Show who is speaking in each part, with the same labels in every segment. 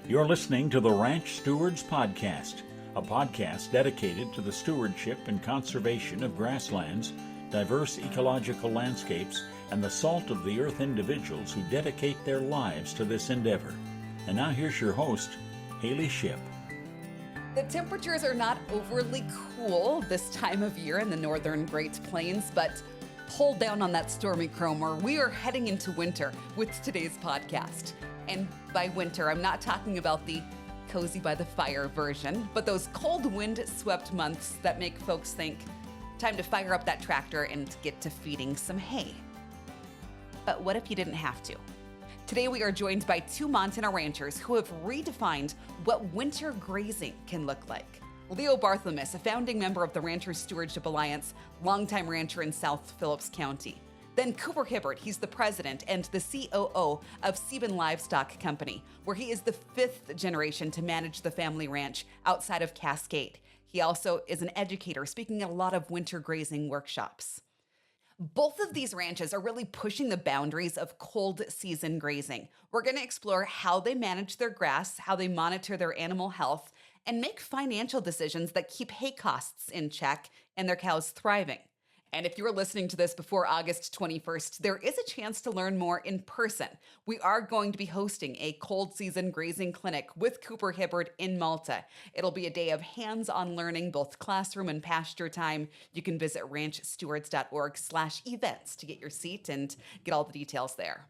Speaker 1: You're listening to the Ranch Stewards Podcast, a podcast dedicated to the stewardship and conservation of grasslands, diverse ecological landscapes, and the salt of the earth individuals who dedicate their lives to this endeavor. And now here's your host, Haley Shipp.
Speaker 2: The temperatures are not overly cool this time of year in the northern Great Plains, but hold down on that stormy Cromer. We are heading into winter with today's podcast. And by winter, I'm not talking about the cozy by the fire version, but those cold wind-swept months that make folks think, time to fire up that tractor and get to feeding some hay. But what if you didn't have to? Today we are joined by two Montana ranchers who have redefined what winter grazing can look like. Leo Barthelmess, a founding member of the Ranchers Stewardship Alliance, longtime rancher in South Phillips County. Then Cooper Hibbard, he's the president and the COO of Seaben Livestock Company, where he is the fifth generation to manage the family ranch outside of Cascade. He also is an educator, speaking at a lot of winter grazing workshops. Both of these ranches are really pushing the boundaries of cold season grazing. We're going to explore how they manage their grass, how they monitor their animal health, and make financial decisions that keep hay costs in check and their cows thriving. And if you were listening to this before August 21st, there is a chance to learn more in person. We are going to be hosting a Cold Season Grazing Clinic with Cooper Hibbard in Malta. It'll be a day of hands-on learning, both classroom and pasture time. You can visit ranchstewards.org/events to get your seat and get all the details there.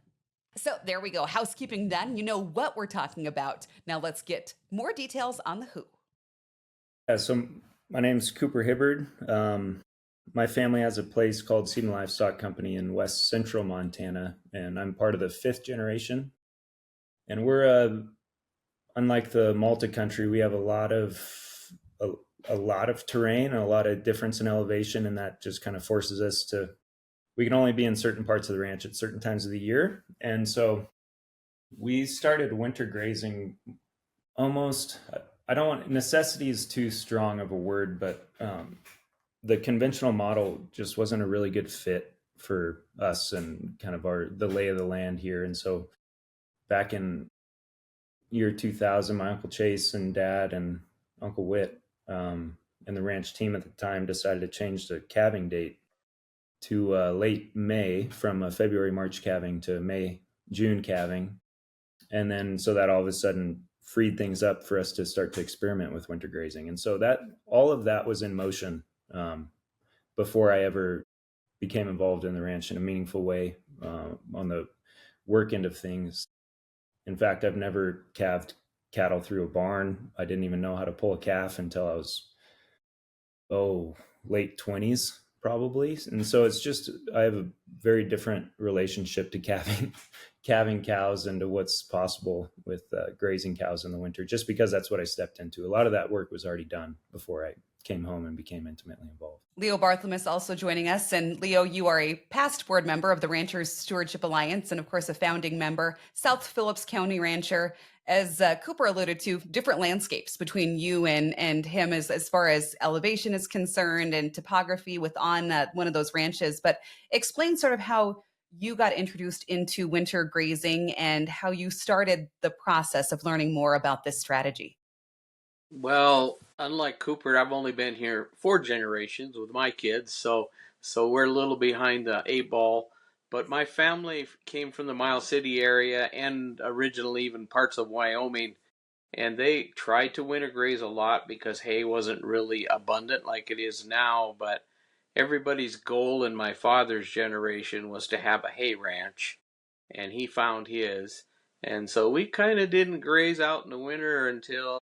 Speaker 2: So there we go. Housekeeping done. You know what we're talking about. Now let's get more details on the who.
Speaker 3: So my name's Cooper Hibbard. My family has a place called Seaben Livestock Company in west central Montana, and I'm part of the fifth generation. And we're, unlike the Malta country, we have a lot of terrain and a lot of difference in elevation, and that just kind of forces us to, we can only be in certain parts of the ranch at certain times of the year. And so we started winter grazing almost, necessity is too strong of a word, but the conventional model just wasn't a really good fit for us and kind of the lay of the land here. And so back in year 2000, my Uncle Chase and Dad and Uncle Whit and the ranch team at the time decided to change the calving date to late May, from a February, March calving to May, June calving. And then so that all of a sudden freed things up for us to start to experiment with winter grazing. And so that all of that was in motion before I ever became involved in the ranch in a meaningful way on the work end of things. In fact, I've never calved cattle through a barn. I didn't even know how to pull a calf until I was, late 20s probably. And so it's just, I have a very different relationship to calving cows and to what's possible with grazing cows in the winter, just because that's what I stepped into. A lot of that work was already done before I came home and became intimately involved.
Speaker 2: Leo Barthelmess also joining us. And Leo, you are a past board member of the Ranchers Stewardship Alliance and, of course, a founding member, South Phillips County rancher. As Cooper alluded to, different landscapes between you and him as far as elevation is concerned and topography on one of those ranches. But explain sort of how you got introduced into winter grazing and how you started the process of learning more about this strategy.
Speaker 4: Well, unlike Cooper, I've only been here 4 generations with my kids, so we're a little behind the 8 ball. But my family came from the Miles City area and originally even parts of Wyoming, and they tried to winter graze a lot because hay wasn't really abundant like it is now. But everybody's goal in my father's generation was to have a hay ranch, and he found his. And so we kind of didn't graze out in the winter until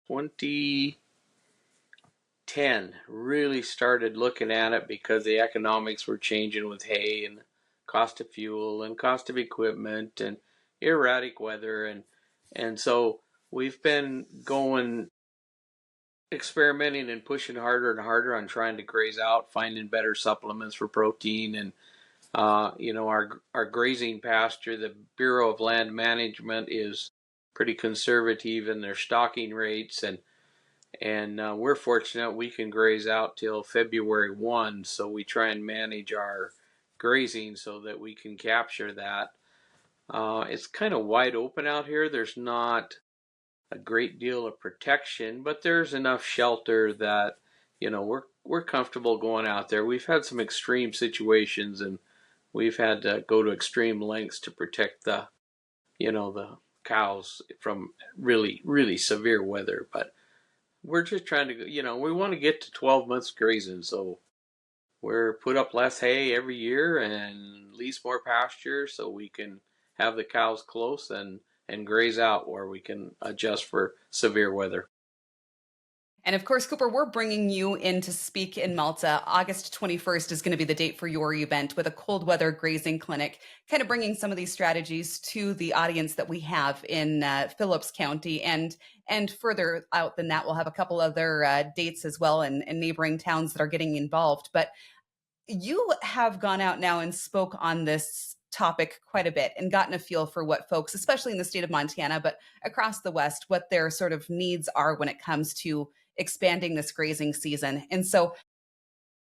Speaker 4: 2010. Really started looking at it because the economics were changing with hay and cost of fuel and cost of equipment and erratic weather. And so we've been experimenting and pushing harder and harder on trying to graze out, finding better supplements for protein. And, our grazing pasture, the Bureau of Land Management is pretty conservative in their stocking rates. And we're fortunate we can graze out till February 1. So we try and manage our grazing so that we can capture that. It's kind of wide open out here. There's not a great deal of protection, but there's enough shelter that, we're comfortable going out there. We've had some extreme situations, and we've had to go to extreme lengths to protect the cows from really, really severe weather. But we're just trying to, we want to get to 12 months grazing. So we're put up less hay every year and lease more pasture so we can have the cows close and graze out where we can adjust for severe weather.
Speaker 2: And of course, Cooper, we're bringing you in to speak in Malta. August 21st is going to be the date for your event with a cold weather grazing clinic, kind of bringing some of these strategies to the audience that we have in Phillips County. And further out than that, we'll have a couple other dates as well in neighboring towns that are getting involved. But you have gone out now and spoke on this topic quite a bit and gotten a feel for what folks, especially in the state of Montana, but across the West, what their sort of needs are when it comes to expanding this grazing season. And so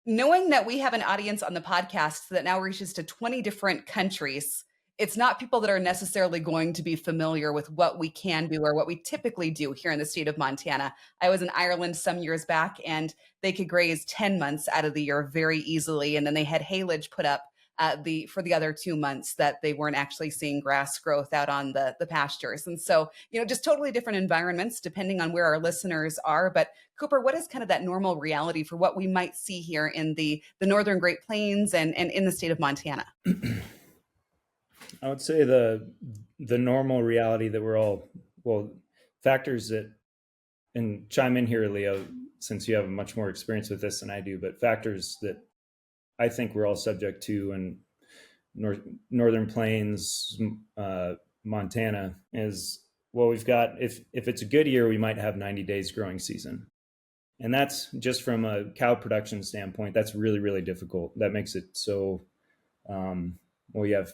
Speaker 2: knowing that we have an audience on the podcast that now reaches to 20 different countries, it's not people that are necessarily going to be familiar with what we can do or what we typically do here in the state of Montana. I was in Ireland some years back, and they could graze 10 months out of the year very easily. And then they had haylage put up for the other 2 months that they weren't actually seeing grass growth out on the pastures. And so, just totally different environments depending on where our listeners are. But Cooper, what is kind of that normal reality for what we might see here in the Northern Great Plains and in the state of Montana?
Speaker 3: I would say the normal reality that factors that, and chime in here, Leo, since you have much more experience with this than I do, but factors that I think we're all subject to in Northern Plains, Montana is, well, we've got, if it's a good year, we might have 90 days growing season. And that's just from a cow production standpoint, that's really, really difficult. That makes it so, you have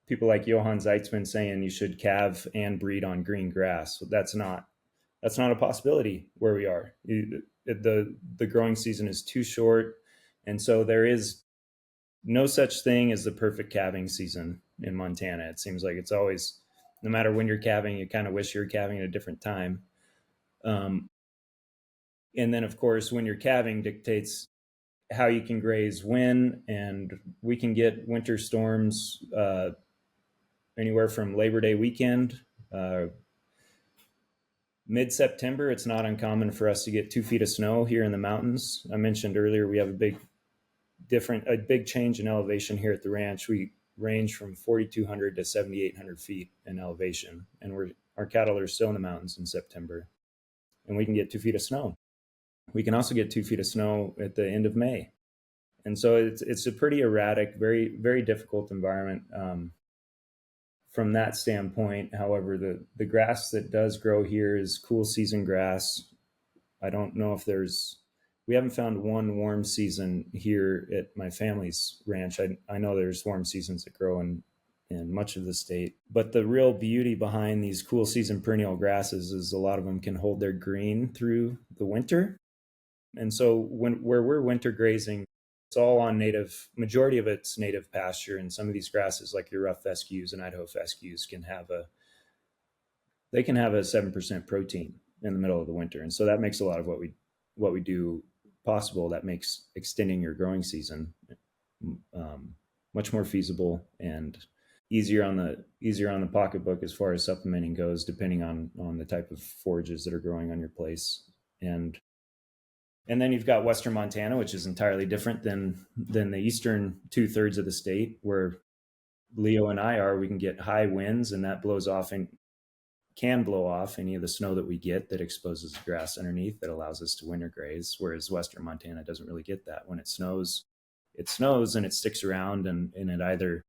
Speaker 3: people like Johann Zeitzman saying you should calve and breed on green grass. So that's not a possibility where we are. The growing season is too short. And so there is no such thing as the perfect calving season in Montana. It seems like it's always, no matter when you're calving, you kind of wish you were calving at a different time. And then, of course, when you're calving dictates how you can graze when, and we can get winter storms anywhere from Labor Day weekend, mid-September. It's not uncommon for us to get 2 feet of snow here in the mountains. I mentioned earlier we have a big change in elevation here at the ranch. We range from 4,200 to 7,800 feet in elevation, and our cattle are still in the mountains in September, and we can get 2 feet of snow. We can also get 2 feet of snow at the end of May. And so it's a pretty erratic, very, very difficult environment from that standpoint. However, the grass that does grow here is cool season grass. I don't know if we haven't found one warm season here at my family's ranch. I know there's warm seasons that grow in much of the state, but the real beauty behind these cool season perennial grasses is a lot of them can hold their green through the winter. And so where we're winter grazing, it's all on majority of it's native pasture. And some of these grasses, like your rough fescues and Idaho fescues, can have a 7% protein in the middle of the winter. And so that makes a lot of what we do possible. That makes extending your growing season much more feasible and easier on the pocketbook as far as supplementing goes, depending on the type of forages that are growing on your place. And then you've got Western Montana, which is entirely different than the eastern 2/3 of the state where Leo and I are. We can get high winds, and that can blow off any of the snow that we get that exposes the grass underneath that allows us to winter graze, whereas Western Montana doesn't really get that. When it snows and it sticks around, and it either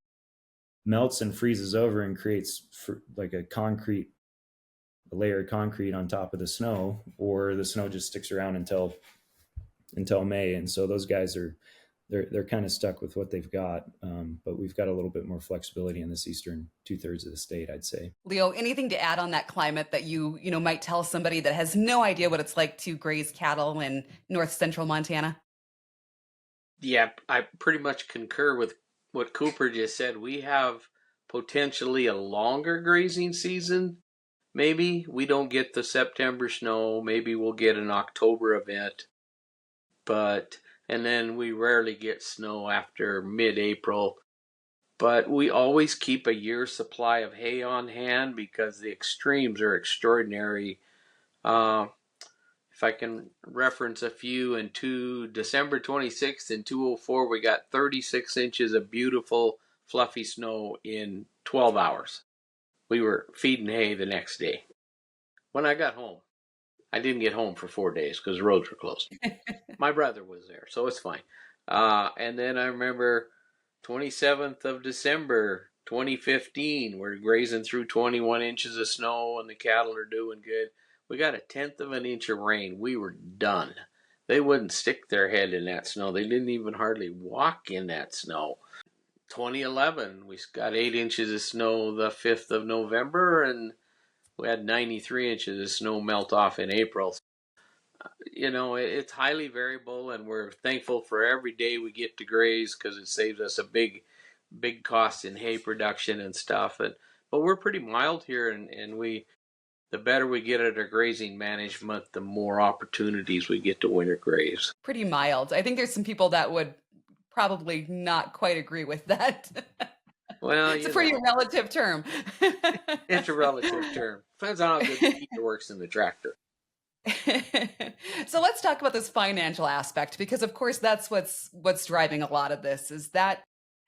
Speaker 3: melts and freezes over and creates like a layer of concrete on top of the snow, or the snow just sticks around until May. And so those guys they're kind of stuck with what they've got. But we've got a little bit more flexibility in this eastern 2/3 of the state, I'd say.
Speaker 2: Leo, anything to add on that climate that you might tell somebody that has no idea what it's like to graze cattle in north central Montana?
Speaker 4: Yeah, I pretty much concur with what Cooper just said. We have potentially a longer grazing season maybe we don't get the September snow. Maybe we'll get an October event, and then we rarely get snow after mid-April. But we always keep a year's supply of hay on hand because the extremes are extraordinary. Uh, if I can reference a few, December 26th in 204, we got 36 inches of beautiful, fluffy snow in 12 hours. We were feeding hay the next day. When I got home, I didn't get home for 4 days because the roads were closed. My brother was there, so it's fine. And then I remember 27th of December, 2015, we're grazing through 21 inches of snow and the cattle are doing good. We got 1/10 of an inch of rain. We were done. They wouldn't stick their head in that snow. They didn't even hardly walk in that snow. 2011, we got 8 inches of snow the 5th of November, and we had 93 inches of snow melt off in April. It's highly variable, and we're thankful for every day we get to graze because it saves us a big cost in hay production and stuff. But we're pretty mild here, and the better we get at our grazing management, the more opportunities we get to winter graze.
Speaker 2: Pretty mild. I think there's some people that would probably not quite agree with that.
Speaker 4: Well,
Speaker 2: it's a pretty relative term.
Speaker 4: It's a relative term. Depends on how good the heater works in the tractor.
Speaker 2: So let's talk about this financial aspect, because of course that's what's driving a lot of this, is that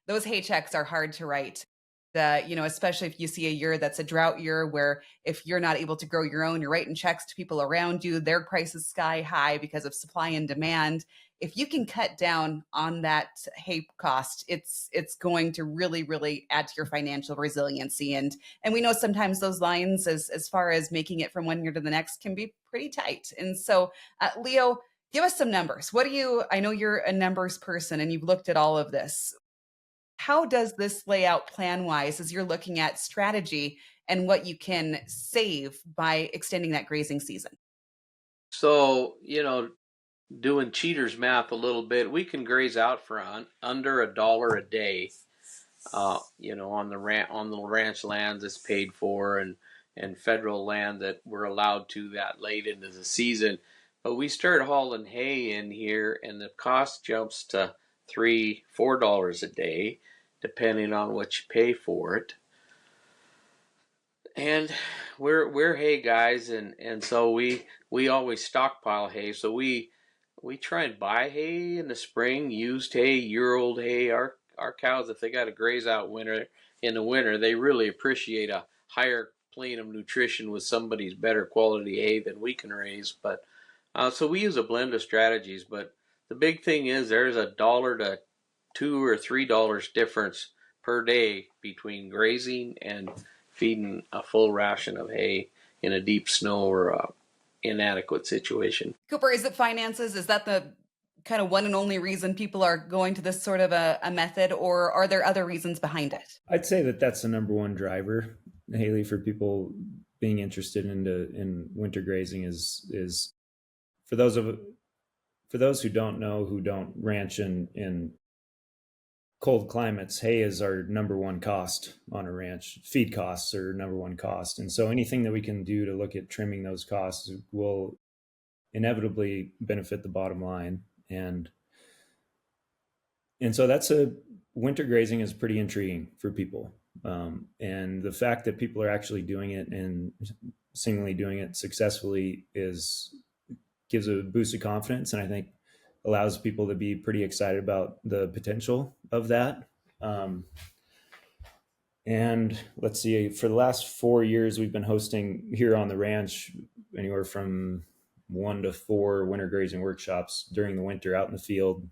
Speaker 2: those hay checks are hard to write. Especially if you see a year that's a drought year, where if you're not able to grow your own, you're writing checks to people around you, their prices sky high because of supply and demand. If you can cut down on that hay cost, it's going to really, really add to your financial resiliency. And we know sometimes those lines, as far as making it from one year to the next, can be pretty tight. And so, Leo, give us some numbers. I know you're a numbers person and you've looked at all of this. How does this lay out plan-wise as you're looking at strategy and what you can save by extending that grazing season?
Speaker 4: So, doing cheater's math a little bit, we can graze out for under $1 a day, on the ranch lands that's paid for, and federal land that we're allowed to that late into the season. But we start hauling hay in here, and the cost jumps to $3-4 a day, depending on what you pay for it. And we're hay guys, and so we always stockpile hay. So we try and buy hay in the spring, used hay, year-old hay. Our cows, if they got to graze out in the winter, they really appreciate a higher plane of nutrition with somebody's better quality hay than we can raise. But so we use a blend of strategies. But the big thing is there's $1 to $2 or $3 difference per day between grazing and feeding a full ration of hay in a deep snow or a inadequate situation.
Speaker 2: Cooper, is it finances? Is that the kind of one and only reason people are going to this sort of a method, or are there other reasons behind it?
Speaker 3: I'd say that that's the number one driver, Haley, for people being interested in winter grazing is for those who don't know, who don't ranch in cold climates, hay is our number one cost on a ranch. Feed costs are number one cost. And so anything that we can do to look at trimming those costs will inevitably benefit the bottom line. And so winter grazing is pretty intriguing for people. And the fact that people are actually doing it and seemingly doing it successfully gives a boost of confidence. And I think allows people to be pretty excited about the potential of that. And let's see, for the last 4 years, we've been hosting here on the ranch anywhere from 1 to 4 winter grazing workshops during the winter out in the field.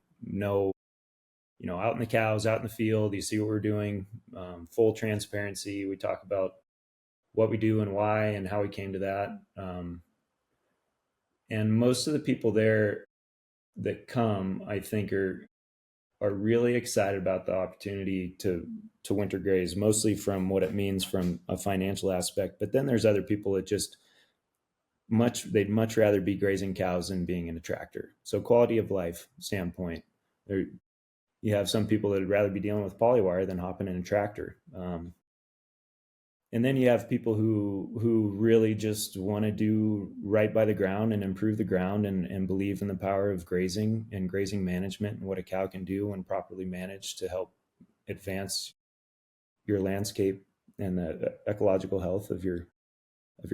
Speaker 3: Out in the cows, out in the field, you see what we're doing, full transparency. We talk about what we do and why and how we came to that. And most of the people there that come, I think, are really excited about the opportunity to winter graze, mostly from what it means from a financial aspect. But then there's other people that they'd much rather be grazing cows than being in a tractor. So quality of life standpoint, you have some people that would rather be dealing with polywire than hopping in a tractor. And then you have people who really just want to do right by the ground and improve the ground and believe in the power of grazing and grazing management and what a cow can do when properly managed to help advance your landscape and the ecological health of your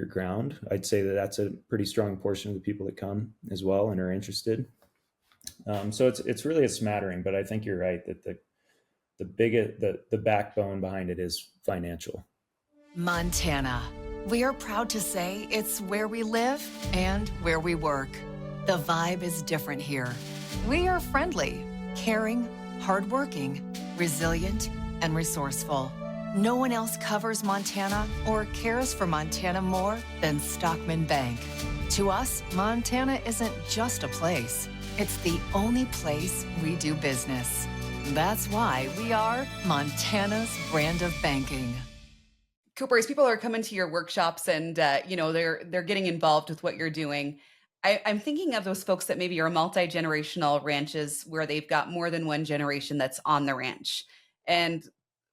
Speaker 3: ground. I'd say that that's a pretty strong portion of the people that come as well and are interested. So it's really a smattering, but I think you're right that the backbone behind it is financial.
Speaker 5: Montana. We are proud to say it's where we live and where we work. The vibe is different here. We are friendly, caring, hardworking, resilient, and resourceful. No one else covers Montana or cares for Montana more than Stockman Bank. To us, Montana isn't just a place. It's the only place we do business. That's why we are Montana's brand of banking.
Speaker 2: Cooper, as people are coming to your workshops and they're getting involved with what you're doing, I'm thinking of those folks that maybe are multi-generational ranches where they've got more than one generation that's on the ranch. And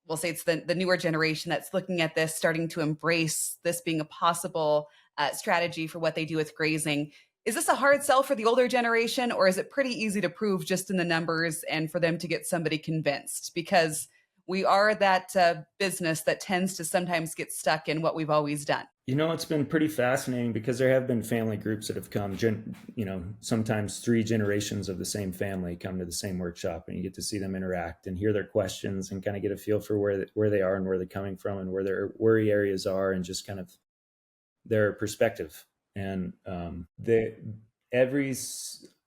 Speaker 2: we'll say it's the newer generation that's looking at this, starting to embrace this being a possible strategy for what they do with grazing. Is this a hard sell for the older generation, or is it pretty easy to prove just in the numbers and for them to get somebody convinced? Because we are that business that tends to sometimes get stuck in what we've always done.
Speaker 3: It's been pretty fascinating because there have been family groups that have come, sometimes 3 generations of the same family come to the same workshop, and you get to see them interact and hear their questions and kind of get a feel for where they are and where they're coming from and where their worry areas are and just kind of their perspective. And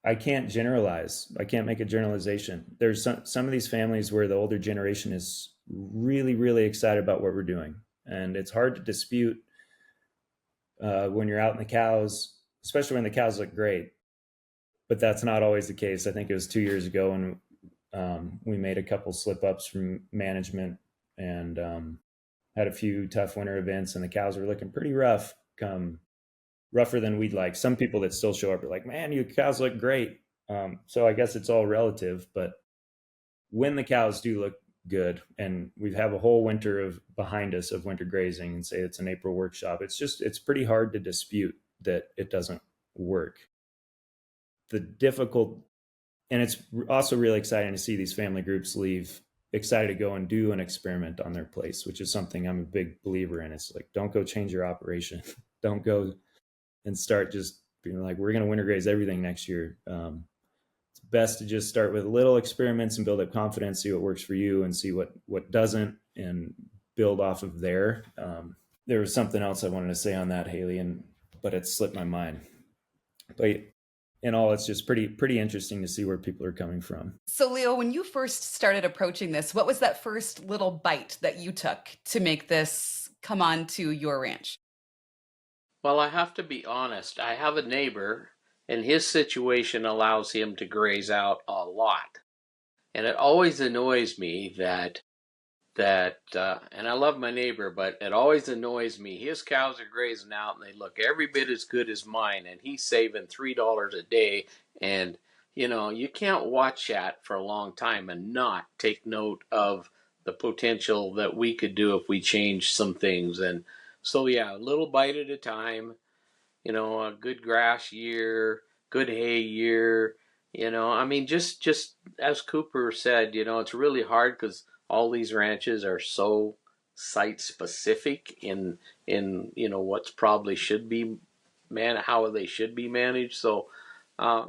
Speaker 3: I can't generalize. I can't make a generalization. There's some of these families where the older generation is really, really excited about what we're doing. And it's hard to dispute when you're out in the cows, especially when the cows look great. But that's not always the case. I think it was 2 years ago when we made a couple slip ups from management and had a few tough winter events, and the cows were looking pretty rougher than we'd like. Some people that still show up are like, man, your cows look great. So I guess it's all relative, but when the cows do look good and we have a whole winter behind us of winter grazing and say it's an April workshop, it's pretty hard to dispute that it doesn't work. And it's also really exciting to see these family groups leave excited to go and do an experiment on their place, which is something I'm a big believer in. It's like, don't go change your operation. Don't go and start just being like, we're going to winter graze everything next year. It's best to just start with little experiments and build up confidence, see what works for you and see what doesn't, and build off of there. There was something else I wanted to say on that, Haley, but it slipped my mind. But in all, it's just pretty interesting to see where people are coming from.
Speaker 2: So Leo, when you first started approaching this, what was that first little bite that you took to make this come on to your ranch?
Speaker 4: Well, I have to be honest. I have a neighbor, and his situation allows him to graze out a lot. And it always annoys me that and I love my neighbor, but it always annoys me. His cows are grazing out, and they look every bit as good as mine, and he's saving $3 a day. And, you can't watch that for a long time and not take note of the potential that we could do if we changed some things. And so, yeah, a little bite at a time, a good grass year, good hay year, just as Cooper said, it's really hard because all these ranches are so site specific in what's probably should be how they should be managed. So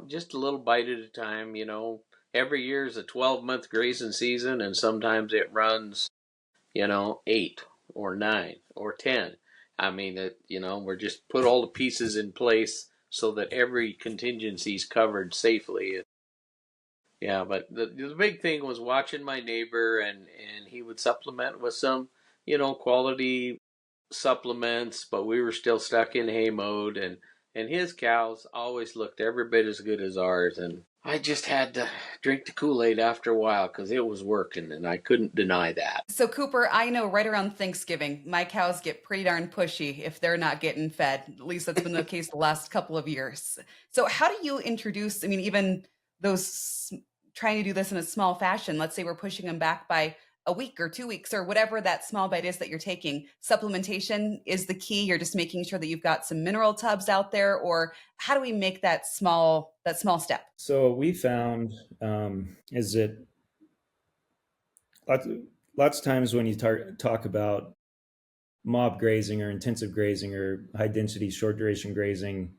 Speaker 4: just a little bite at a time. Every year is a 12-month grazing season, and sometimes it runs 8 or 9 or 10. We're just put all the pieces in place so that every contingency is covered safely. Yeah, but the big thing was watching my neighbor, and he would supplement with some, quality supplements, but we were still stuck in hay mode, and his cows always looked every bit as good as ours, and I just had to drink the Kool-Aid after a while because it was working, and I couldn't deny that.
Speaker 2: So Cooper, I know right around Thanksgiving, my cows get pretty darn pushy if they're not getting fed. At least that's been the case the last couple of years. So how do you introduce, even those trying to do this in a small fashion, let's say we're pushing them back by a week or 2 weeks or whatever that small bite is that you're taking, supplementation is the key. You're just making sure that you've got some mineral tubs out there, or how do we make that small step?
Speaker 3: So what we found is that lots of times when you talk about mob grazing or intensive grazing or high density, short duration grazing,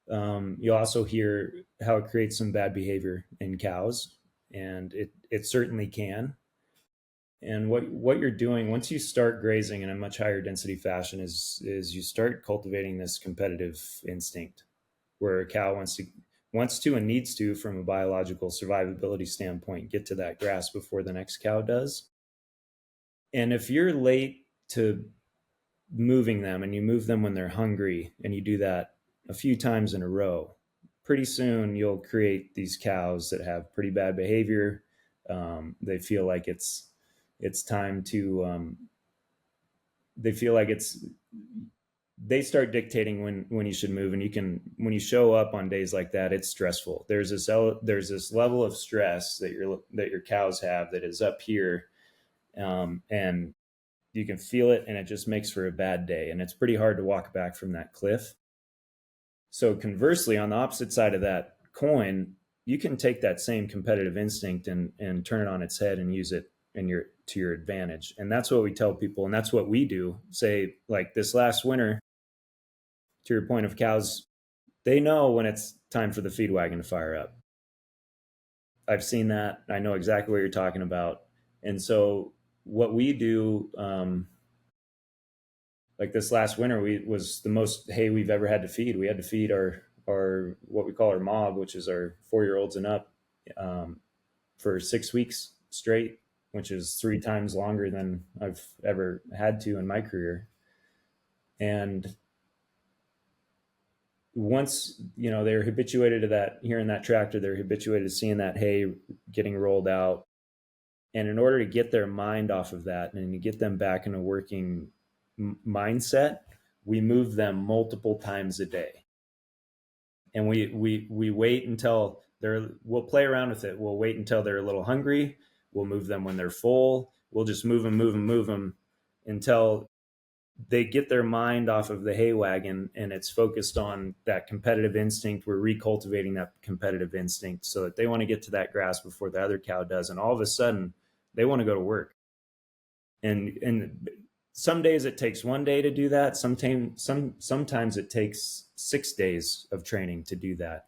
Speaker 3: you also hear how it creates some bad behavior in cows, and it certainly can. And what you're doing once you start grazing in a much higher density fashion is you start cultivating this competitive instinct, where a cow wants to and needs to, from a biological survivability standpoint, get to that grass before the next cow does. And if you're late to moving them, and you move them when they're hungry, and you do that a few times in a row, pretty soon you'll create these cows that have pretty bad behavior. They feel like it's time to, they start dictating when you should move. And when you show up on days like that, it's stressful. There's this level of stress that your cows have that is up here, and you can feel it, and it just makes for a bad day. And it's pretty hard to walk back from that cliff. So conversely, on the opposite side of that coin, you can take that same competitive instinct and turn it on its head and use it to your advantage. And that's what we tell people. And that's what we do. Say, like this last winter, to your point of cows, they know when it's time for the feed wagon to fire up. I've seen that. I know exactly what you're talking about. And so what we do, like this last winter, was the most hay we've ever had to feed. We had to feed our what we call our mob, which is our 4-year-olds and up, for 6 weeks straight, which is 3 times longer than I've ever had to in my career. And once, they're habituated to that, hearing that tractor, they're habituated to seeing that hay getting rolled out. And in order to get their mind off of that and to get them back in a working mindset, we move them multiple times a day. And we wait until we'll play around with it. We'll wait until they're a little hungry. We'll move them when they're full. We'll just move them until they get their mind off of the hay wagon and it's focused on that competitive instinct. We're recultivating that competitive instinct so that they want to get to that grass before the other cow does. And all of a sudden they want to go to work. And some days it takes 1 day to do that. Sometimes it takes 6 days of training to do that.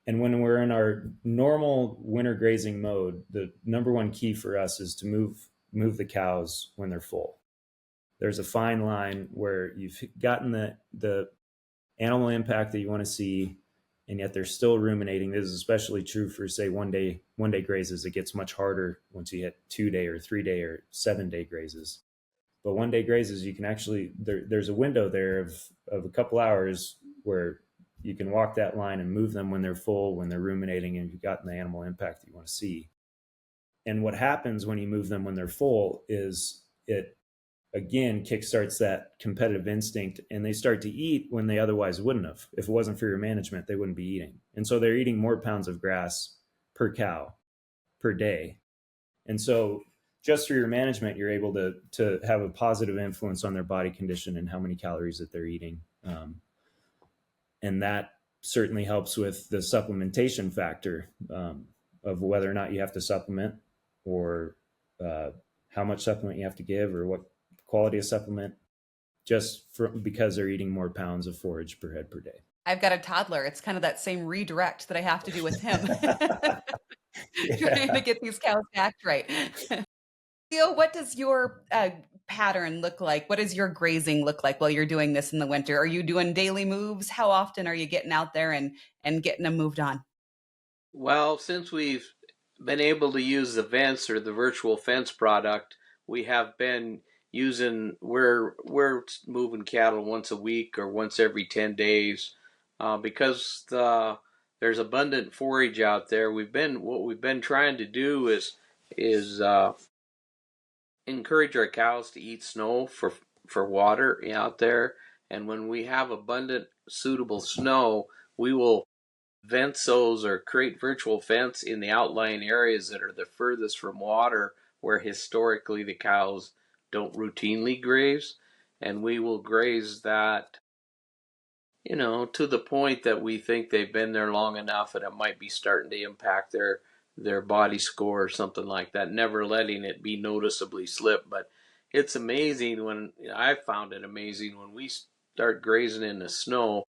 Speaker 3: And when we're in our normal winter grazing mode, the number one key for us is to move the cows when they're full. There's a fine line where you've gotten the animal impact that you want to see, and yet they're still ruminating. This is especially true for, say, one day grazes. It gets much harder once you hit 2-day or 3-day or 7-day grazes. But 1-day grazes, you can actually, there's a window there of a couple hours where you can walk that line and move them when they're full, when they're ruminating, and you've gotten the animal impact that you want to see. And what happens when you move them when they're full is it, again, kickstarts that competitive instinct, and they start to eat when they otherwise wouldn't have. If it wasn't for your management, they wouldn't be eating. And so they're eating more pounds of grass per cow per day. And so just through your management, you're able to have a positive influence on their body condition and how many calories that they're eating. And that certainly helps with the supplementation factor of whether or not you have to supplement, or how much supplement you have to give, or what quality of supplement, because they're eating more pounds of forage per head per day.
Speaker 2: I've got a toddler. It's kind of that same redirect that I have to do with him. Trying to get these cows backed right. Theo, what does your pattern look like? What does your grazing look like while you're doing this in the winter? Are you doing daily moves? How often are you getting out there and getting them moved on?
Speaker 4: Well, since we've been able to use the vents or the virtual fence product, we have been we're moving cattle once a week or once every 10 days because there's abundant forage out there. What we've been trying to do is encourage our cows to eat snow for water out there. And when we have abundant, suitable snow, we will vent those or create virtual fence in the outlying areas that are the furthest from water where historically the cows don't routinely graze, and we will graze that, to the point that we think they've been there long enough and it might be starting to impact their body score or something like that, never letting it be noticeably slip. But it's amazing I found it amazing when we start grazing in the snow.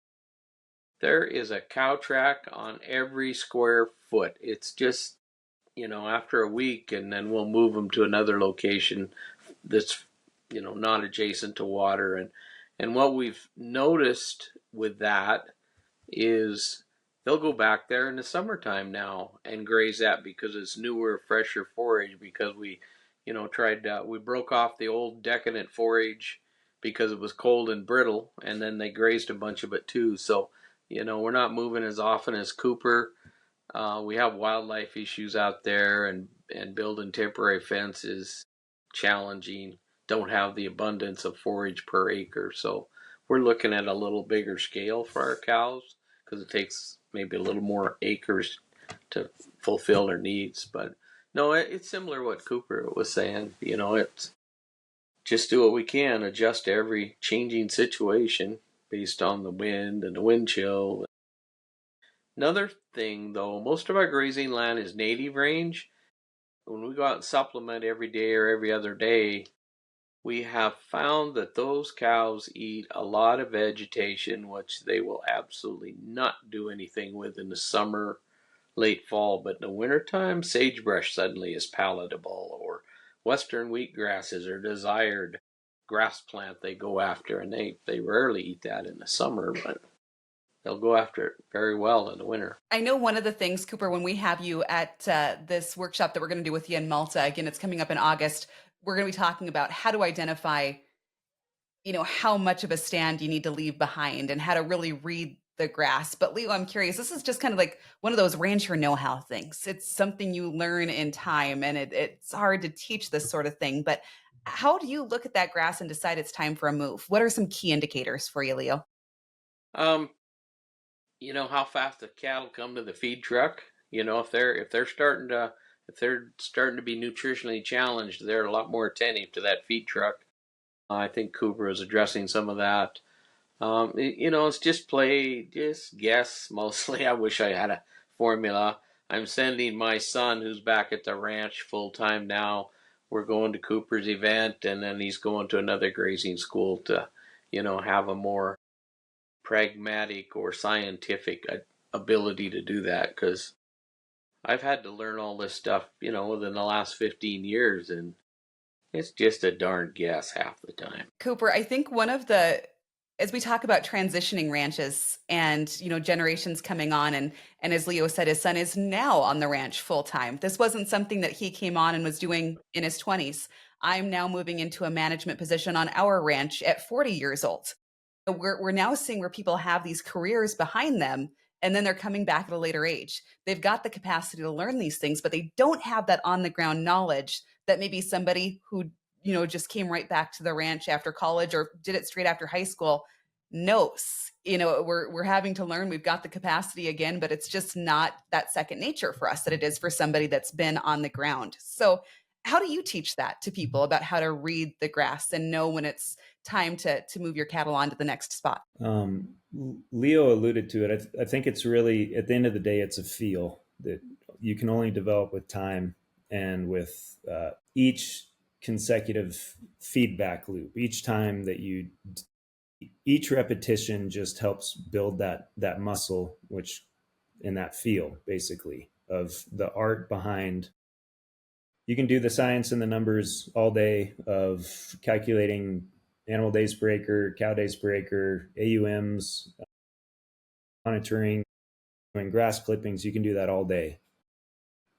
Speaker 4: There is a cow track on every square foot. It's just, after a week, and then we'll move them to another location that's, not adjacent to water. And what we've noticed with that is they'll go back there in the summertime now and graze that because it's newer, fresher forage, because we, we broke off the old decadent forage because it was cold and brittle, and then they grazed a bunch of it too. So, we're not moving as often as Cooper. We have wildlife issues out there, and building temporary fence is challenging. Don't have the abundance of forage per acre. So we're looking at a little bigger scale for our cows because it takes maybe a little more acres to fulfill their needs. But no, it's similar to what Cooper was saying. It's just do what we can, adjust to every changing situation based on the wind and the wind chill. Another thing, though, most of our grazing land is native range. When we go out and supplement every day or every other day, we have found that those cows eat a lot of vegetation, which they will absolutely not do anything with in the summer, late fall. But in the wintertime, sagebrush suddenly is palatable, or western wheatgrass is their desired grass plant they go after, and they rarely eat that in the summer, but they'll go after it very well in the winter.
Speaker 2: I know one of the things, Cooper, when we have you at this workshop that we're going to do with you in Malta, again, it's coming up in August, we're going to be talking about how to identify, how much of a stand you need to leave behind and how to really read the grass. But Leo, I'm curious, this is just kind of like one of those rancher know-how things. It's something you learn in time, and it's hard to teach this sort of thing. But how do you look at that grass and decide it's time for a move? What are some key indicators for you, Leo?
Speaker 4: How fast the cattle come to the feed truck. If they're starting to be nutritionally challenged, they're a lot more attentive to that feed truck. I think Cooper is addressing some of that. It's just guess mostly. I wish I had a formula. I'm sending my son, who's back at the ranch full time now. We're going to Cooper's event, and then he's going to another grazing school to, have a more pragmatic or scientific ability to do that, because I've had to learn all this stuff, within the last 15 years, and it's just a darn guess half the time.
Speaker 2: Cooper, I think as we talk about transitioning ranches and, generations coming on, and as Leo said, his son is now on the ranch full time. This wasn't something that he came on and was doing in his 20s. I'm now moving into a management position on our ranch at 40 years old. We're now seeing where people have these careers behind them, and then they're coming back at a later age. They've got the capacity to learn these things, but they don't have that on the ground knowledge that maybe somebody who, just came right back to the ranch after college or did it straight after high school knows. We're having to learn. We've got the capacity again, but it's just not that second nature for us that it is for somebody that's been on the ground. So how do you teach that to people about how to read the grass and know when it's time to move your cattle on to the next spot?
Speaker 3: Leo alluded to it. I think it's really, at the end of the day, it's a feel that you can only develop with time and with each consecutive feedback loop. Each time that each repetition just helps build that muscle, which in that feel, basically, of the art behind. You can do the science and the numbers all day of calculating animal days per acre, cow days per acre, AUMs, monitoring, doing grass clippings. You can do that all day.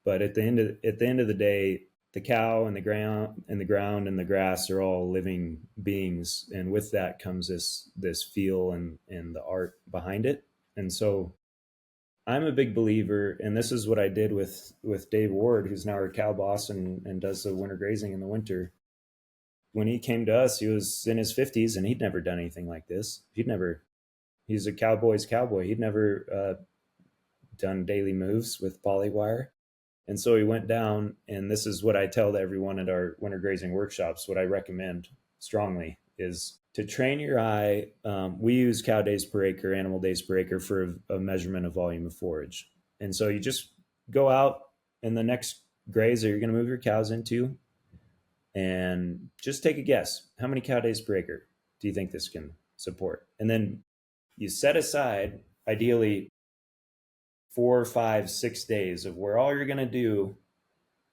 Speaker 3: But at the end of the day, the cow and the ground and the grass are all living beings, and with that comes this feel and the art behind it. And so I'm a big believer, and this is what I did with Dave Ward, who's now our cow boss and does the winter grazing in the winter. When he came to us, he was in his 50s, and he'd never done anything like this. He's a cowboy's cowboy. He'd never done daily moves with polywire. And so we went down, and this is what I tell to everyone at our winter grazing workshops. What I recommend strongly is to train your eye. We use cow days per acre, animal days per acre for a measurement of volume of forage. And so you just go out in the next graze that you're going to move your cows into, and just take a guess. How many cow days per acre do you think this can support? And then you set aside, ideally, 4, 5, 6 days of where all you're going to do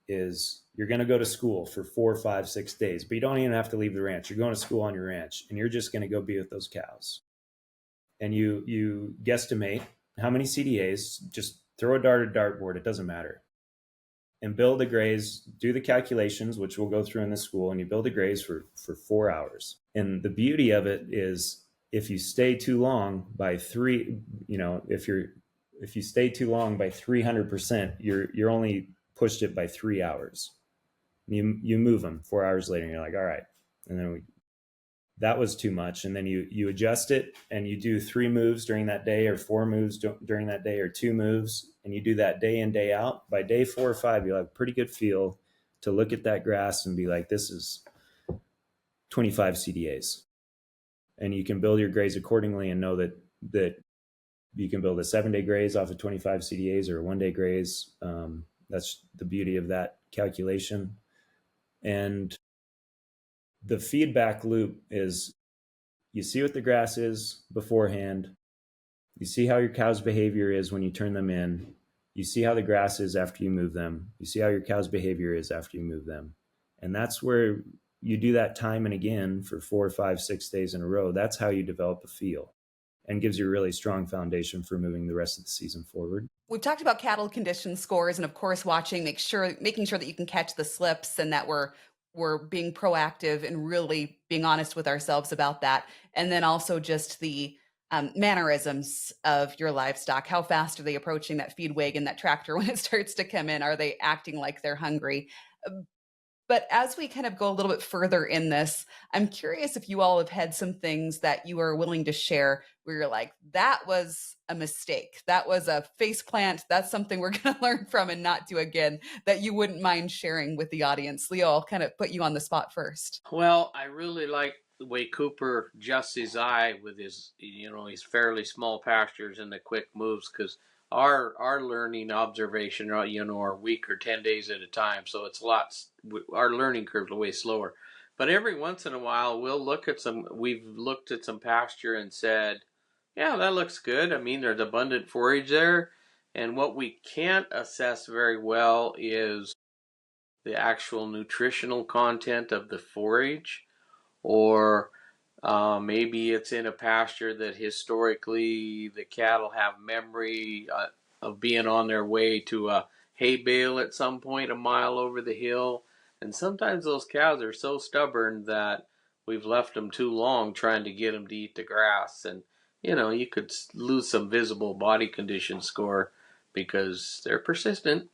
Speaker 3: is you're going to go to school for 4, 5, 6 days, but you don't even have to leave the ranch. You're going to school on your ranch, and you're just going to go be with those cows. And you guesstimate how many CDAs, just throw a dart at a dartboard, it doesn't matter. And build a graze, do the calculations, which we'll go through in this school, and you build a graze for 4 hours. And the beauty of it is if you stay too long by if you stay too long by 300%, you're only pushed it by 3 hours. You move them 4 hours later, and you're like, all right. And then that was too much. And then you adjust it, and you do 3 moves during that day, or 4 moves during that day, or 2 moves. And you do that day in, day out. By day 4 or 5, you'll have a pretty good feel to look at that grass and be like, this is 25 CDAs. And you can build your graze accordingly and know that you can build a 7-day graze off of 25 CDAs or a 1-day graze. That's the beauty of that calculation. And the feedback loop is you see what the grass is beforehand. You see how your cow's behavior is when you turn them in. You see how the grass is after you move them. You see how your cow's behavior is after you move them. And that's where you do that time and again for 4, 5, 6 days in a row. That's how you develop a feel, and gives you a really strong foundation for moving the rest of the season forward.
Speaker 2: We've talked about cattle condition scores, and of course, making sure that you can catch the slips, and that we're being proactive and really being honest with ourselves about that. And then also just the mannerisms of your livestock. How fast are they approaching that feed wagon, that tractor when it starts to come in? Are they acting like they're hungry? But as we kind of go a little bit further in this, I'm curious if you all have had some things that you are willing to share where you're like, that was a mistake. That was a face plant. That's something we're going to learn from and not do again, that you wouldn't mind sharing with the audience. Leo, I'll kind of put you on the spot first.
Speaker 4: Well, I really like the way Cooper adjusts his eye with his fairly small pastures and the quick moves, because our learning observation, are a week or 10 days at a time, so it's our learning curve is way slower. But every once in a while, we've looked at some pasture and said, yeah, that looks good. I mean, there's abundant forage there. And what we can't assess very well is the actual nutritional content of the forage, or maybe it's in a pasture that historically the cattle have memory of being on their way to a hay bale at some point a mile over the hill. And sometimes those cows are so stubborn that we've left them too long trying to get them to eat the grass. And, you could lose some visible body condition score because they're persistent,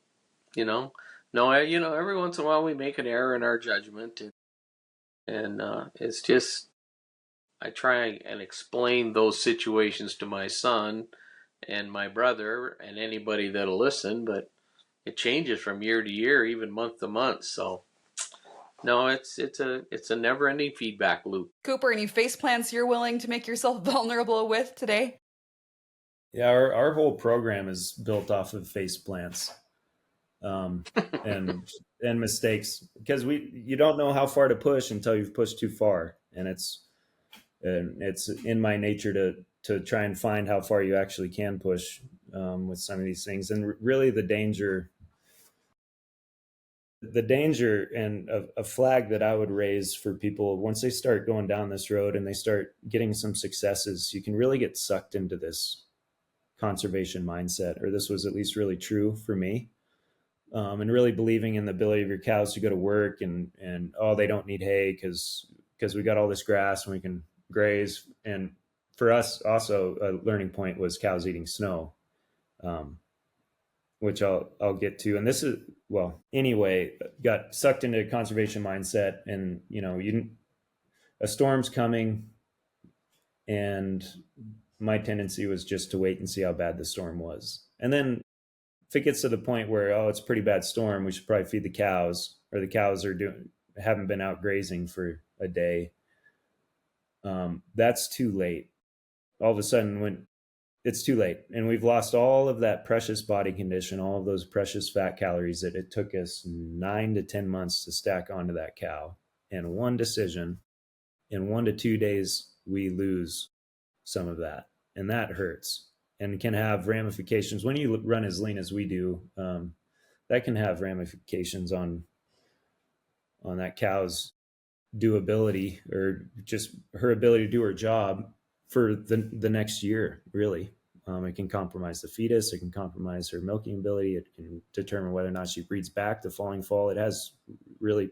Speaker 4: No, every once in a while we make an error in our judgment. And it's just, I try and explain those situations to my son and my brother and anybody that'll listen, but it changes from year to year, even month to month. So no, it's a never-ending feedback loop.
Speaker 2: Cooper, any face plants you're willing to make yourself vulnerable with today?
Speaker 3: Yeah, our whole program is built off of face plants and mistakes, because you don't know how far to push until you've pushed too far, and it's in my nature to try and find how far you actually can push with some of these things. And really the danger and a flag that I would raise for people once they start going down this road and they start getting some successes, you can really get sucked into this conservation mindset, or this was at least really true for me. And really believing in the ability of your cows to go to work and they don't need hay because we got all this grass and we can graze. And for us also a learning point was cows eating snow, which I'll get to. And this is, anyway, got sucked into a conservation mindset, and a storm's coming, and my tendency was just to wait and see how bad the storm was. And then it gets to the point where, oh, it's a pretty bad storm, we should probably feed the cows, or the cows haven't been out grazing for a day. That's too late. All of a sudden, when it's too late, and we've lost all of that precious body condition, all of those precious fat calories that it took us 9 to 10 months to stack onto that cow. And one decision, in 1 to 2 days, we lose some of that, and that hurts and can have ramifications. When you run as lean as we do, that can have ramifications on that cow's doability, or just her ability to do her job for the next year, really. It can compromise the fetus. It can compromise her milking ability. It can determine whether or not she breeds back the following fall. It has really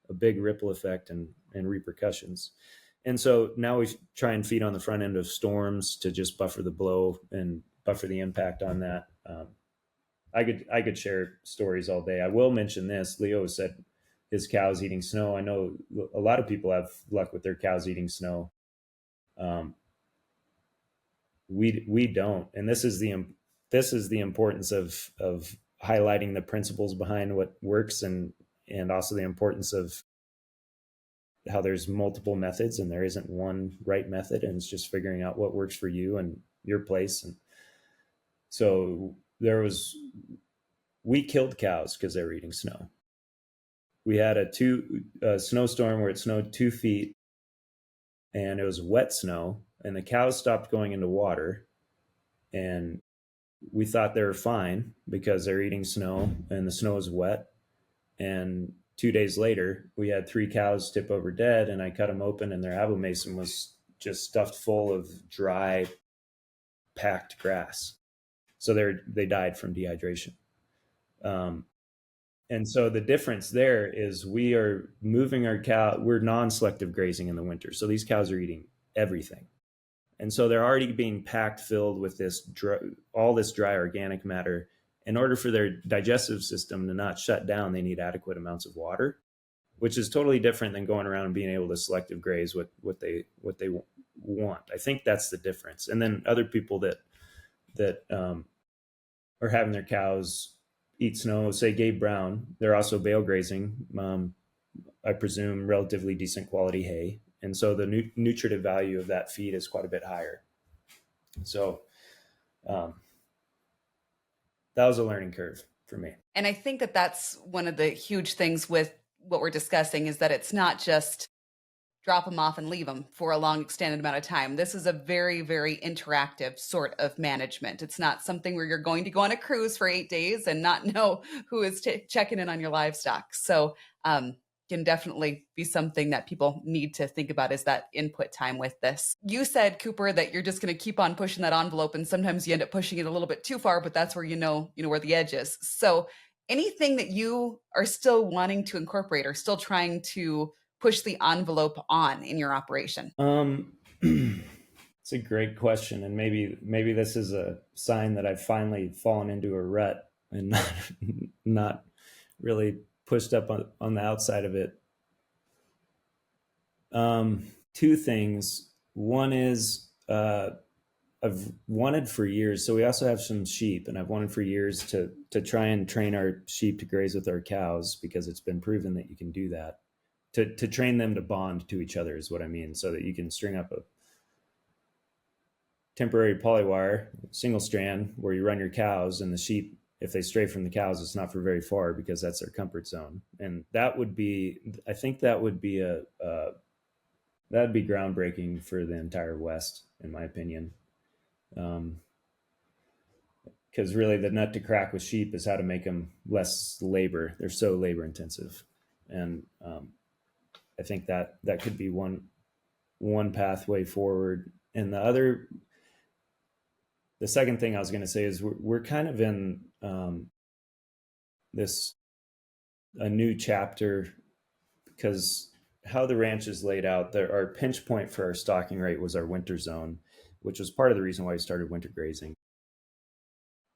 Speaker 3: a big ripple effect and repercussions. And so now we try and feed on the front end of storms to just buffer the blow and buffer the impact on that. I could share stories all day. I will mention this. Leo said his cows eating snow. I know a lot of people have luck with their cows eating snow. We don't, and this is the importance of highlighting the principles behind what works, and also the importance of how there's multiple methods and there isn't one right method, and it's just figuring out what works for you and your place. And so we killed cows because they were eating snow. We had a snowstorm where it snowed 2 feet, and it was wet snow, and the cows stopped going into water, and we thought they were fine because they're eating snow and the snow is wet. And 2 days later, we had 3 cows tip over dead, and I cut them open, and their abomason was just stuffed full of dry, packed grass. So they died from dehydration. And so the difference there is we are moving our cow. We're non-selective grazing in the winter. So these cows are eating everything. And so they're already being packed, filled with all this dry organic matter. In order for their digestive system to not shut down, they need adequate amounts of water, which is totally different than going around and being able to selective graze what they want. I think that's the difference. And then other people that are having their cows eat snow, say Gabe Brown, they're also bale grazing, I presume relatively decent quality hay. And so the nutritive value of that feed is quite a bit higher. So that was a learning curve for me.
Speaker 2: And I think that that's one of the huge things with what we're discussing, is that it's not just drop them off and leave them for a long extended amount of time. This is a very, very interactive sort of management. It's not something where you're going to go on a cruise for 8 days and not know who is checking in on your livestock. So can definitely be something that people need to think about, is that input time with this. You said, Cooper, that you're just going to keep on pushing that envelope, and sometimes you end up pushing it a little bit too far, but that's where you know where the edge is. So anything that you are still wanting to incorporate or still trying to push the envelope on in your operation?
Speaker 3: It's a great question. And maybe this is a sign that I've finally fallen into a rut and not really pushed up on the outside of it. 2 things. One is I've wanted for years. So we also have some sheep, and I've wanted for years to try and train our sheep to graze with our cows, because it's been proven that you can do that. To train them to bond to each other is what I mean, so that you can string up a temporary polywire, single strand, where you run your cows, and the sheep, if they stray from the cows, it's not for very far, because that's their comfort zone. And I think that would be that'd be groundbreaking for the entire West, in my opinion. Because really the nut to crack with sheep is how to make them less labor. They're so labor intensive. And I think that could be one pathway forward. And the second thing I was going to say is we're kind of in a new chapter, because how the ranch is laid out, our pinch point for our stocking rate was our winter zone, which was part of the reason why we started winter grazing.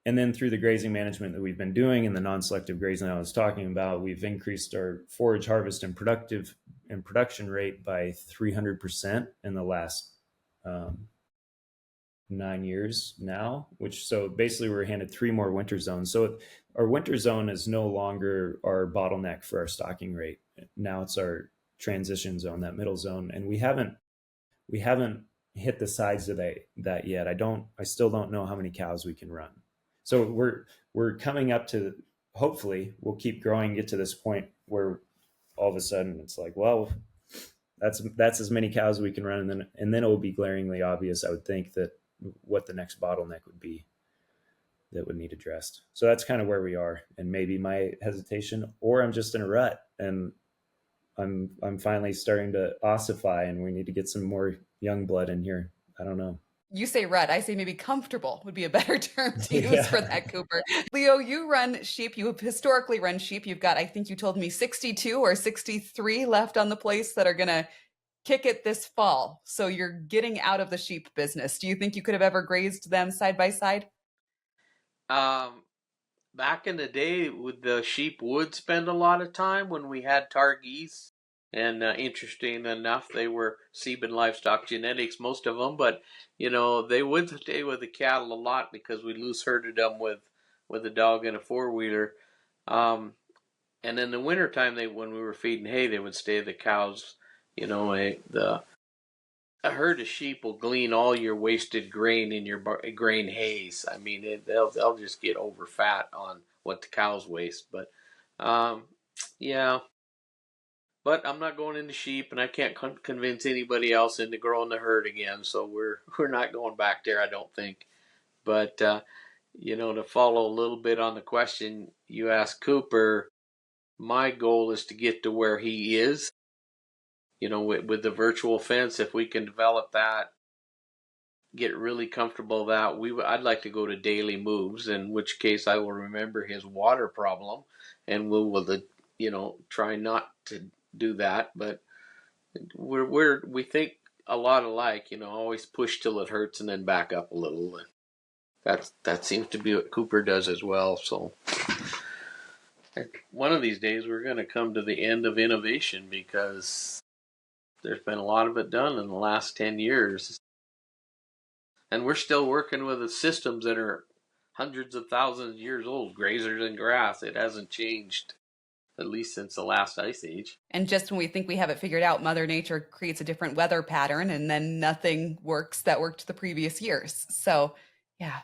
Speaker 3: And then through the grazing management that we've been doing and the non-selective grazing I was talking about, we've increased our forage harvest and production rate by 300% in the last 9 years now, so basically we're handed 3 more winter zones. So our winter zone is no longer our bottleneck for our stocking rate. Now it's our transition zone, that middle zone. And we haven't hit the sides of that yet. I still don't know how many cows we can run. So we're coming up to, hopefully we'll keep growing, get to this point where all of a sudden it's like, well, that's as many cows we can run. And then it will be glaringly obvious, I would think, that what the next bottleneck would be that would need addressed. So that's kind of where we are. And maybe my hesitation, or I'm just in a rut and I'm finally starting to ossify and we need to get some more young blood in here. I don't know.
Speaker 2: You say rut. I say maybe comfortable would be a better term to use for that, Cooper. Leo, you run sheep. You have historically run sheep. You've got, I think you told me 62 or 63 left on the place that are going to kick it this fall. So you're getting out of the sheep business. Do you think you could have ever grazed them side by side?
Speaker 4: Back in the day, the sheep would spend a lot of time when we had targees. And interesting enough, they were Seaman livestock genetics, most of them. But, they would stay with the cattle a lot because we loose herded them with a dog and a four-wheeler. And in the wintertime, when we were feeding hay, they would stay with the cows. A herd of sheep will glean all your wasted grain in your grain haze. I mean, they'll just get over fat on what the cows waste. But yeah. But I'm not going into sheep, and I can't convince anybody else into growing the herd again. So we're not going back there, I don't think. But to follow a little bit on the question you asked Cooper, my goal is to get to where he is. With the virtual fence, if we can develop that, get really comfortable with that, I'd like to go to daily moves, in which case I will remember his water problem, and we'll try not to do that. But we think a lot alike. Always push till it hurts and then back up a little. And that seems to be what Cooper does as well. So one of these days we're going to come to the end of innovation, because there's been a lot of it done in the last 10 years. And we're still working with the systems that are hundreds of thousands of years old, grazers and grass. It hasn't changed, at least since the last ice age.
Speaker 2: And just when we think we have it figured out, Mother Nature creates a different weather pattern, and then nothing works that worked the previous years. So yeah,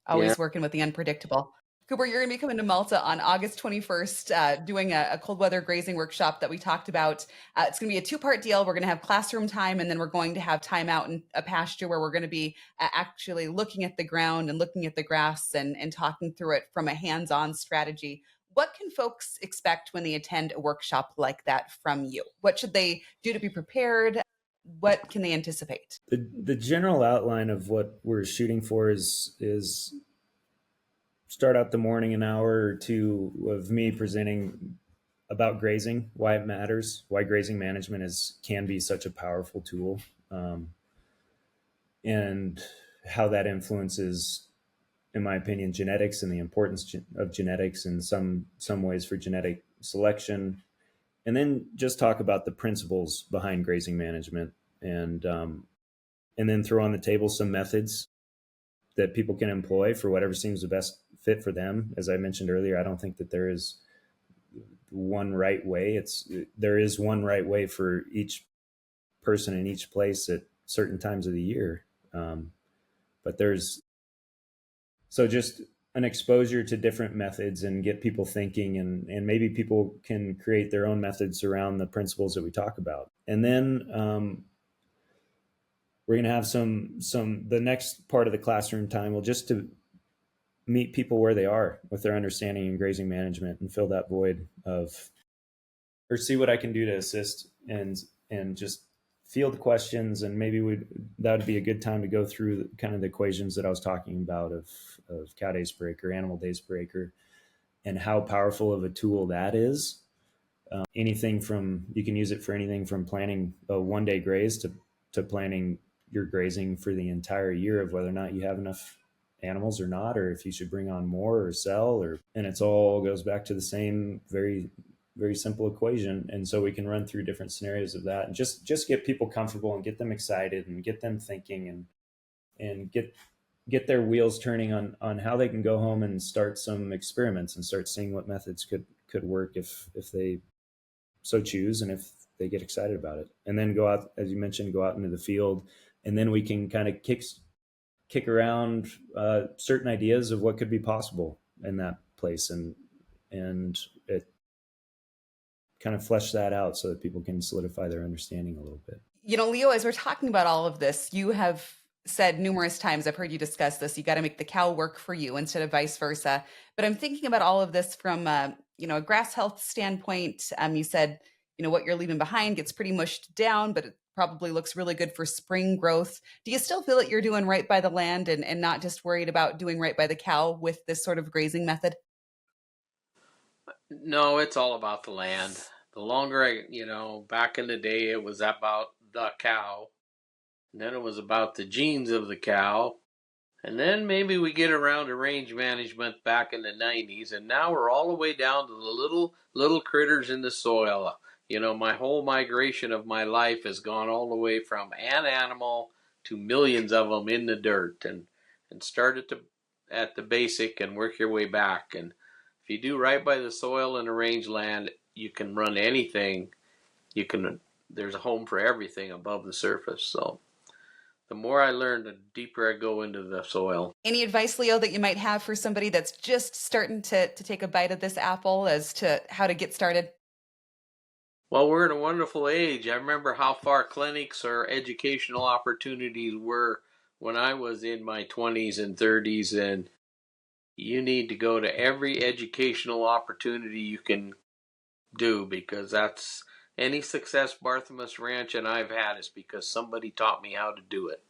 Speaker 2: always working with the unpredictable. Cooper, you're going to be coming to Malta on August 21st, doing a cold weather grazing workshop that we talked about. It's going to be a 2-part deal. We're going to have classroom time, and then we're going to have time out in a pasture where we're going to be actually looking at the ground and looking at the grass and talking through it from a hands-on strategy. What can folks expect when they attend a workshop like that from you? What should they do to be prepared? What can they anticipate?
Speaker 3: The general outline of what we're shooting for is start out the morning, an hour or two of me presenting about grazing, why it matters, why grazing management can be such a powerful tool, and how that influences, in my opinion, genetics and the importance of genetics in some ways for genetic selection. And then just talk about the principles behind grazing management, and then throw on the table some methods that people can employ for whatever seems the best fit for them. As I mentioned earlier, I don't think that there is one right way. There is one right way for each person in each place at certain times of the year. But so just an exposure to different methods and get people thinking, and maybe people can create their own methods around the principles that we talk about. And then we're going to have the next part of the classroom time will just to meet people where they are with their understanding in grazing management and fill that void or see what I can do to assist and just field questions. And maybe that would be a good time to go through kind of the equations that I was talking about of cow days per acre, animal days per acre, and how powerful of a tool that is. You can use it for anything from planning a 1-day graze to planning your grazing for the entire year of whether or not you have enough animals or not, or if you should bring on more or sell, and it's all goes back to the same very, very simple equation. And so we can run through different scenarios of that and just get people comfortable and get them excited and get them thinking. and get their wheels turning on how they can go home and start some experiments and start seeing what methods could work if they so choose and if they get excited about it. And then go out, as you mentioned, go out into the field, and then we can kind of kick around certain ideas of what could be possible in that place, and it kind of flesh that out so that people can solidify their understanding a little bit.
Speaker 2: You know, Leo, as we're talking about all of this, you have said numerous times, I've heard you discuss this, you got to make the cow work for you instead of vice versa. But I'm thinking about all of this from, a grass health standpoint. You said, what you're leaving behind gets pretty mushed down, but it probably looks really good for spring growth. Do you still feel that you're doing right by the land and not just worried about doing right by the cow with this sort of grazing method?
Speaker 4: No, it's all about the land. The longer back in the day, it was about the cow. And then it was about the genes of the cow. And then maybe we get around to range management back in the 90s. And now we're all the way down to the little critters in the soil. My whole migration of my life has gone all the way from an animal to millions of them in the dirt. And start at the basic and work your way back. And if you do right by the soil and the rangeland, you can run anything. There's a home for everything above the surface. So the more I learn, the deeper I go into the soil.
Speaker 2: Any advice, Leo, that you might have for somebody that's just starting to take a bite of this apple as to how to get started?
Speaker 4: Well, we're in a wonderful age. I remember how far clinics or educational opportunities were when I was in my 20s and 30s, and you need to go to every educational opportunity you can do, because that's any success Barthelmess Ranch and I've had is because somebody taught me how to do it.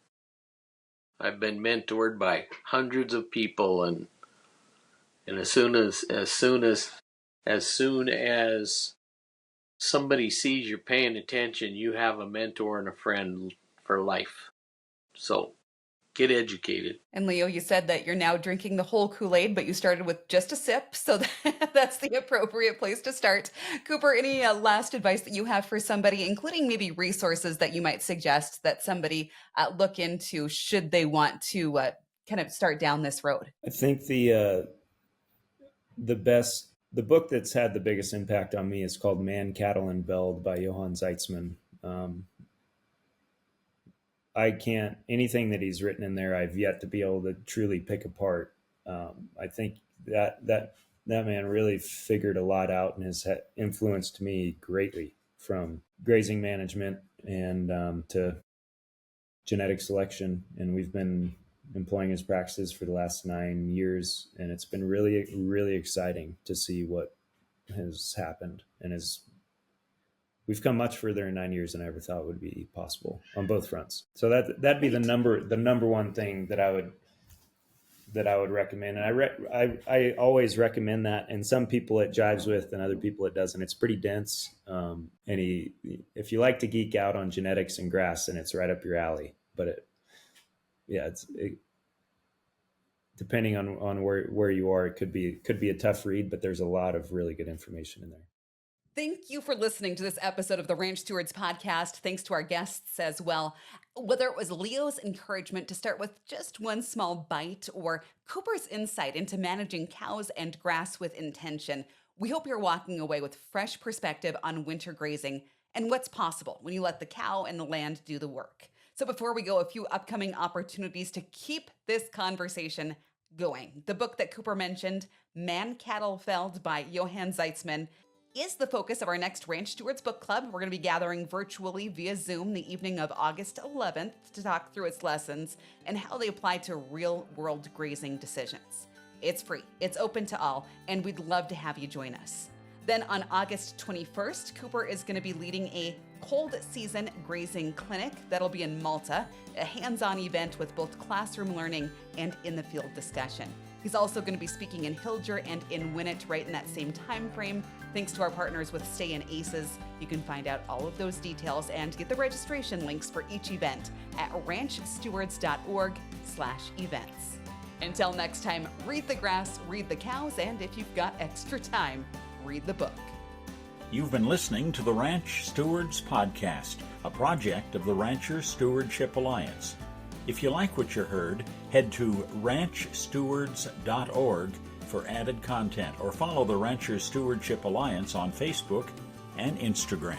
Speaker 4: I've been mentored by hundreds of people, and as soon as somebody sees you're paying attention, you have a mentor and a friend for life. So get educated.
Speaker 2: And Leo, you said that you're now drinking the whole Kool-Aid, but you started with just a sip. So that's the appropriate place to start. Cooper, any last advice that you have for somebody, including maybe resources that you might suggest that somebody look into should they want to kind of start down this road?
Speaker 3: I think the book that's had the biggest impact on me is called Man, Cattle, and Veld by Johann Zeitzman. Anything that he's written in there, I've yet to be able to truly pick apart. I think that man really figured a lot out and has influenced me greatly, from grazing management and to genetic selection. And we've been employing his practices for the last 9 years, and it's been really, really exciting to see what has happened. And we've come much further in 9 years than I ever thought would be possible on both fronts. So that'd be the number one thing that I would recommend. And I always recommend that. And some people it jives with, and other people it doesn't. It's pretty dense. If you like to geek out on genetics and grass, then it's right up your alley. But depending on where you are, it could be a tough read, but there's a lot of really good information in there.
Speaker 2: Thank you for listening to this episode of the Ranch Stewards Podcast. Thanks to our guests as well. Whether it was Leo's encouragement to start with just one small bite or Cooper's insight into managing cows and grass with intention, we hope you're walking away with fresh perspective on winter grazing and what's possible when you let the cow and the land do the work. So before we go, a few upcoming opportunities to keep this conversation going. The book that Cooper mentioned, Man, Cattle, Veld by Johann Zeitzman, is the focus of our next Ranch Stewards Book Club. We're going to be gathering virtually via Zoom the evening of August 11th to talk through its lessons and how they apply to real-world grazing decisions. It's free, it's open to all, and we'd love to have you join us. Then on August 21st, Cooper is going to be leading a Cold Season Grazing Clinic that'll be in Malta, a hands-on event with both classroom learning and in-the-field discussion. He's also going to be speaking in Hibbard and in Winnett right in that same time frame. Thanks to our partners with Stay in Aces, you can find out all of those details and get the registration links for each event at ranchstewards.org/events. Until next time, read the grass, read the cows, and if you've got extra time, read the book.
Speaker 1: You've been listening to the Ranch Stewards Podcast, a project of the Rancher Stewardship Alliance. If you like what you heard, head to ranchstewards.org for added content or follow the Ranchers Stewardship Alliance on Facebook and Instagram.